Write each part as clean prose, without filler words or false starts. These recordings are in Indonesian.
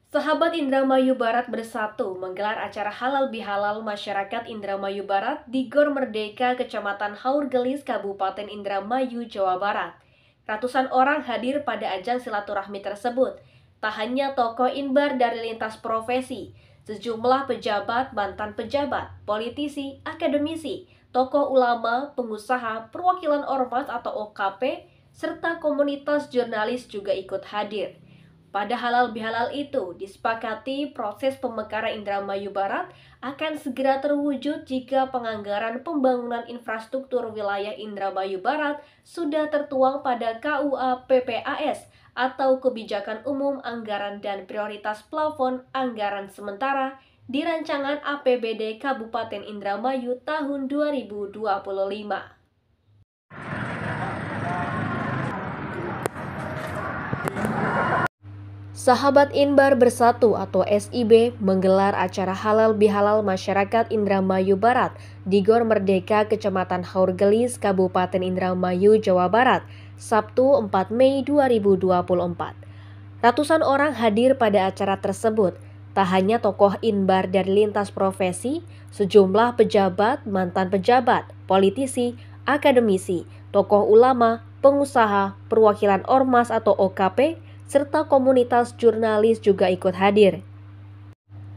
Sahabat Indramayu Barat Bersatu menggelar acara halal bihalal masyarakat Indramayu Barat di Gor Merdeka, Kecamatan Haurgelis, Kabupaten Indramayu, Jawa Barat. Ratusan orang hadir pada ajang silaturahmi tersebut. Tak hanya tokoh inbar dari lintas profesi, sejumlah pejabat, mantan pejabat, politisi, akademisi, tokoh ulama, pengusaha, perwakilan ormas atau OKP, serta komunitas jurnalis juga ikut hadir. Pada halal bihalal itu, disepakati proses pemekaran Indramayu Barat akan segera terwujud jika penganggaran pembangunan infrastruktur wilayah Indramayu Barat sudah tertuang pada KUA PPAS atau Kebijakan Umum Anggaran dan Prioritas Plafon Anggaran Sementara di Rancangan APBD Kabupaten Indramayu tahun 2025. Sahabat Inbar Bersatu atau SIB menggelar acara halal bihalal masyarakat Indramayu Barat di Gor Merdeka, Kecamatan Haurgelis, Kabupaten Indramayu, Jawa Barat, Sabtu 4 Mei 2024. Ratusan orang hadir pada acara tersebut. Tak hanya tokoh Inbar dari lintas profesi, sejumlah pejabat, mantan pejabat, politisi, akademisi, tokoh ulama, pengusaha, perwakilan ormas atau OKP, serta komunitas jurnalis juga ikut hadir.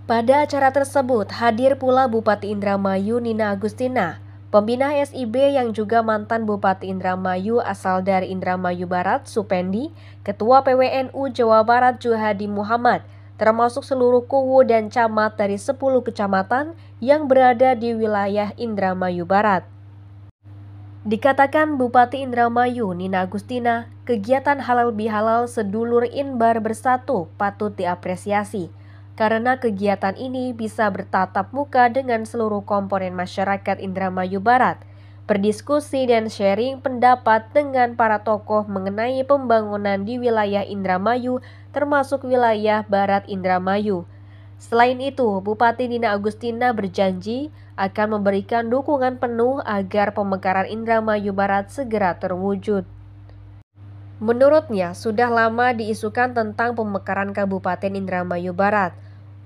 Pada acara tersebut hadir pula Bupati Indramayu Nina Agustina, pembina SIB yang juga mantan Bupati Indramayu asal dari Indramayu Barat Supendi, Ketua PWNU Jawa Barat Juhadi Muhammad, termasuk seluruh kuwu dan camat dari 10 kecamatan yang berada di wilayah Indramayu Barat. Dikatakan Bupati Indramayu Nina Agustina, kegiatan halal bihalal sedulur Inbar Bersatu patut diapresiasi karena kegiatan ini bisa bertatap muka dengan seluruh komponen masyarakat Indramayu Barat, berdiskusi dan sharing pendapat dengan para tokoh mengenai pembangunan di wilayah Indramayu termasuk wilayah Barat Indramayu. Selain itu, Bupati Nina Agustina berjanji akan memberikan dukungan penuh agar pemekaran Indramayu Barat segera terwujud. Menurutnya, sudah lama diisukan tentang pemekaran Kabupaten Indramayu Barat.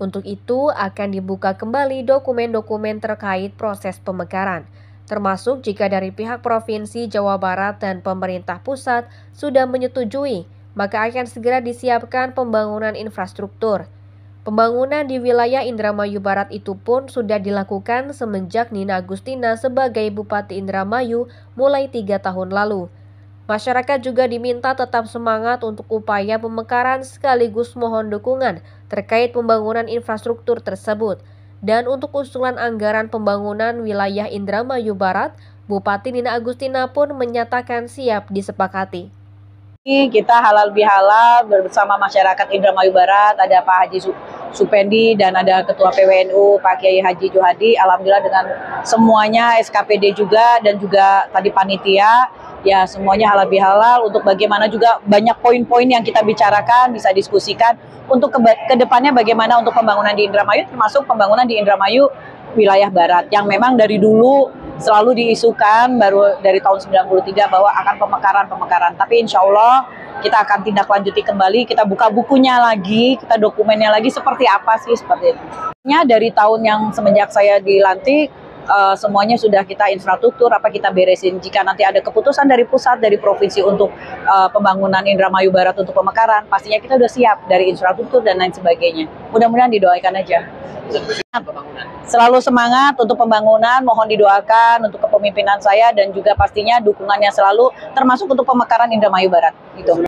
Untuk itu, akan dibuka kembali dokumen-dokumen terkait proses pemekaran, termasuk jika dari pihak Provinsi Jawa Barat dan pemerintah pusat sudah menyetujui, maka akan segera disiapkan pembangunan infrastruktur. Pembangunan di wilayah Indramayu Barat itu pun sudah dilakukan semenjak Nina Agustina sebagai Bupati Indramayu mulai 3 tahun lalu. Masyarakat juga diminta tetap semangat untuk upaya pemekaran sekaligus mohon dukungan terkait pembangunan infrastruktur tersebut. Dan untuk usulan anggaran pembangunan wilayah Indramayu Barat, Bupati Nina Agustina pun menyatakan siap disepakati. Kita halal bihalal bersama masyarakat Indramayu Barat, ada Pak Haji Supendi dan ada Ketua PWNU Pak Kiai Haji Juhadi. Alhamdulillah dengan semuanya SKPD juga dan juga tadi panitia, ya semuanya halal bihalal untuk bagaimana juga banyak poin-poin yang kita bicarakan, bisa diskusikan untuk ke depannya bagaimana untuk pembangunan di Indramayu, termasuk pembangunan di Indramayu wilayah Barat yang memang dari dulu selalu diisukan baru dari tahun 93 bahwa akan pemekaran. Tapi insya Allah kita akan tindak lanjuti kembali, kita buka bukunya lagi, kita dokumennya lagi seperti apa sih seperti itu. Dari tahun yang semenjak saya dilantik, semuanya sudah kita infrastruktur apa kita beresin. Jika nanti ada keputusan dari pusat, dari provinsi untuk pembangunan Indramayu Barat untuk pemekaran, pastinya kita sudah siap dari infrastruktur dan lain sebagainya. Mudah-mudahan didoakan aja. Selalu semangat untuk pembangunan, mohon didoakan untuk kepemimpinan saya dan juga pastinya dukungannya selalu termasuk untuk pemekaran Indramayu Barat. Gitu.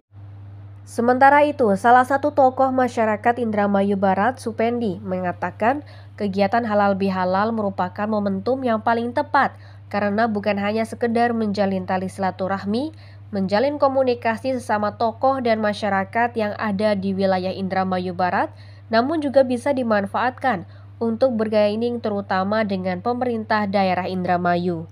Sementara itu, salah satu tokoh masyarakat Indramayu Barat, Supendi, mengatakan kegiatan halal bihalal merupakan momentum yang paling tepat karena bukan hanya sekedar menjalin tali silaturahmi, menjalin komunikasi sesama tokoh dan masyarakat yang ada di wilayah Indramayu Barat, namun juga bisa dimanfaatkan untuk bergaining terutama dengan pemerintah daerah Indramayu.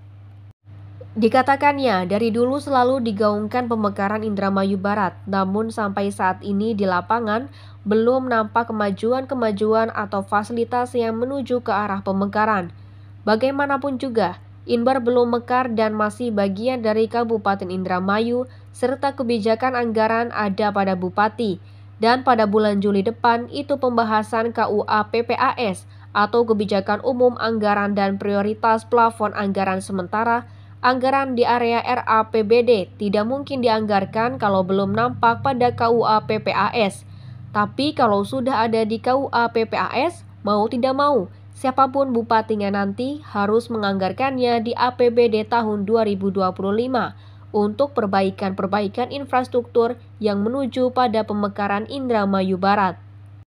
Dikatakannya, dari dulu selalu digaungkan pemekaran Indramayu Barat, namun sampai saat ini di lapangan belum nampak kemajuan atau fasilitas yang menuju ke arah pemekaran. Bagaimanapun juga, Inbar belum mekar dan masih bagian dari Kabupaten Indramayu, serta kebijakan anggaran ada pada Bupati. Dan pada bulan Juli depan itu pembahasan KUA PPAS atau Kebijakan Umum Anggaran dan Prioritas Plafon Anggaran Sementara. Anggaran di area RAPBD tidak mungkin dianggarkan kalau belum nampak pada KUA PPAS. Tapi kalau sudah ada di KUA PPAS, mau tidak mau, siapapun bupatinya nanti harus menganggarkannya di APBD tahun 2025 untuk perbaikan-perbaikan infrastruktur yang menuju pada pemekaran Indramayu Barat.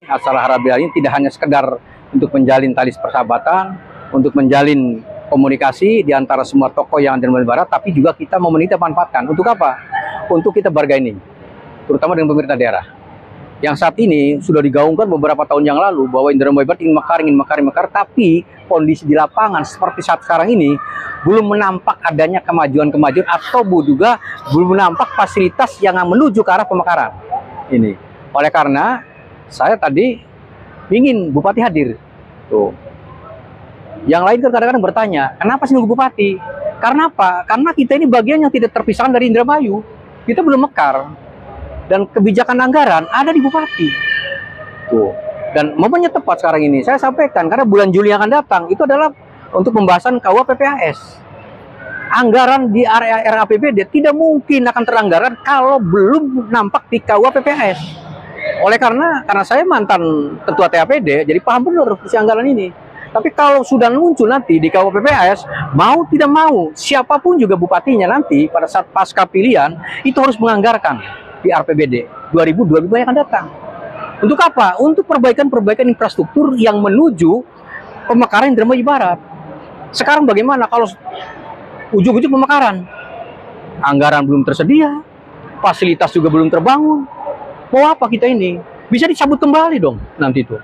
Asalah Harabiah ini tidak hanya sekedar untuk menjalin tali persahabatan, untuk menjalin komunikasi di antara semua tokoh yang ada di Indramayu Barat, tapi juga kita mau manfaatkan. Untuk apa? Untuk kita bargaining, terutama dengan pemerintah daerah. Yang saat ini sudah digaungkan beberapa tahun yang lalu bahwa Indramayu Barat ingin mekar, tapi kondisi di lapangan seperti saat sekarang ini belum menampak adanya kemajuan-kemajuan atau juga belum menampak fasilitas yang menuju ke arah pemekaran ini. Oleh karena saya tadi ingin Bupati hadir. Tuh. Yang lain kan kadang-kadang bertanya, kenapa sih nunggu Bupati? Karena apa? Karena kita ini bagian yang tidak terpisahkan dari Indramayu. Kita belum mekar. Dan kebijakan anggaran ada di Bupati. Tuh. Dan momennya tepat sekarang ini. Saya sampaikan, karena bulan Juli yang akan datang, itu adalah untuk pembahasan KUA PPAS. Anggaran di area RAPBD tidak mungkin akan teranggaran kalau belum nampak di KUA PPAS. Oleh karena saya mantan ketua TAPD, jadi paham benar isi anggaran ini. Tapi kalau sudah muncul nanti di KUA PPAS, mau tidak mau, siapapun juga bupatinya nanti pada saat pasca pilihan, itu harus menganggarkan di RAPBD 2025 yang akan datang. Untuk apa? Untuk perbaikan-perbaikan infrastruktur yang menuju pemekaran Indramayu Barat. Sekarang bagaimana kalau ujung-ujung pemekaran? Anggaran belum tersedia, fasilitas juga belum terbangun. Mau apa kita ini? Bisa dicabut kembali dong nanti itu.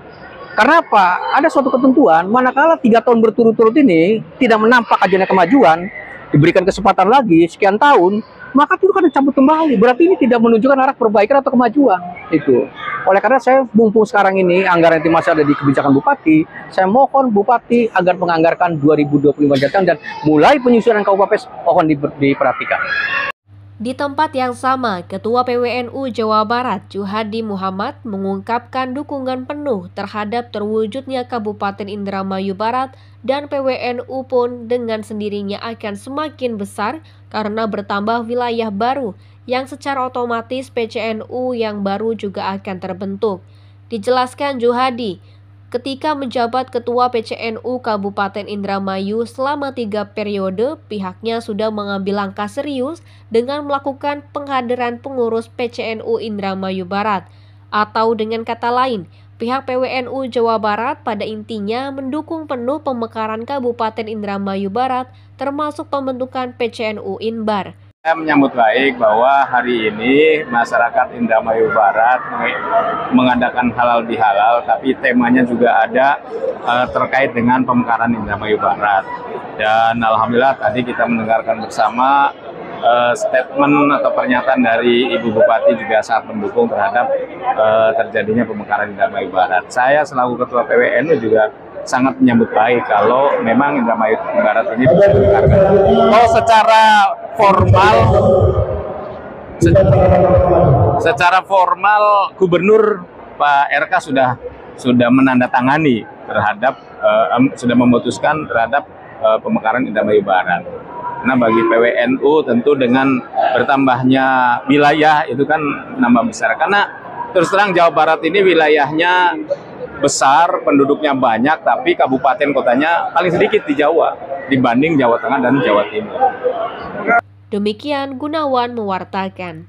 Karena apa? Ada suatu ketentuan, manakala 3 tahun berturut-turut ini tidak menampak adanya kemajuan, diberikan kesempatan lagi sekian tahun, maka itu kan dicabut kembali. Berarti ini tidak menunjukkan arah perbaikan atau kemajuan. Itu. Oleh karena saya mumpung sekarang ini anggaran yang masih ada di kebijakan Bupati, saya mohon Bupati agar menganggarkan 2025 datang dan mulai penyusunan KUPPS mohon diperhatikan. Di tempat yang sama, Ketua PWNU Jawa Barat, Juhadi Muhammad, mengungkapkan dukungan penuh terhadap terwujudnya Kabupaten Indramayu Barat dan PWNU pun dengan sendirinya akan semakin besar karena bertambah wilayah baru yang secara otomatis PCNU yang baru juga akan terbentuk. Dijelaskan Juhadi, ketika menjabat Ketua PCNU Kabupaten Indramayu selama 3 periode, pihaknya sudah mengambil langkah serius dengan melakukan penghadiran pengurus PCNU Indramayu Barat. Atau dengan kata lain, pihak PWNU Jawa Barat pada intinya mendukung penuh pemekaran Kabupaten Indramayu Barat termasuk pembentukan PCNU Inbar. Saya menyambut baik bahwa hari ini masyarakat Indramayu Barat mengadakan halal bihalal, tapi temanya juga ada terkait dengan pemekaran Indramayu Barat. Dan alhamdulillah tadi kita mendengarkan bersama statement atau pernyataan dari Ibu Bupati juga sangat mendukung terhadap terjadinya pemekaran Indramayu Barat. Saya selaku Ketua PWNU juga sangat menyambut baik kalau memang Indramayu Barat ini dimekarkan. Oh, secara formal Gubernur Pak RK sudah menandatangani terhadap sudah memutuskan terhadap pemekaran Indramayu Barat. Nah, bagi PWNU tentu dengan bertambahnya wilayah itu kan nambah besar. Karena terus terang Jawa Barat ini wilayahnya besar, penduduknya banyak, tapi kabupaten kotanya paling sedikit di Jawa dibanding Jawa Tengah dan Jawa Timur. Demikian Gunawan mewartakan.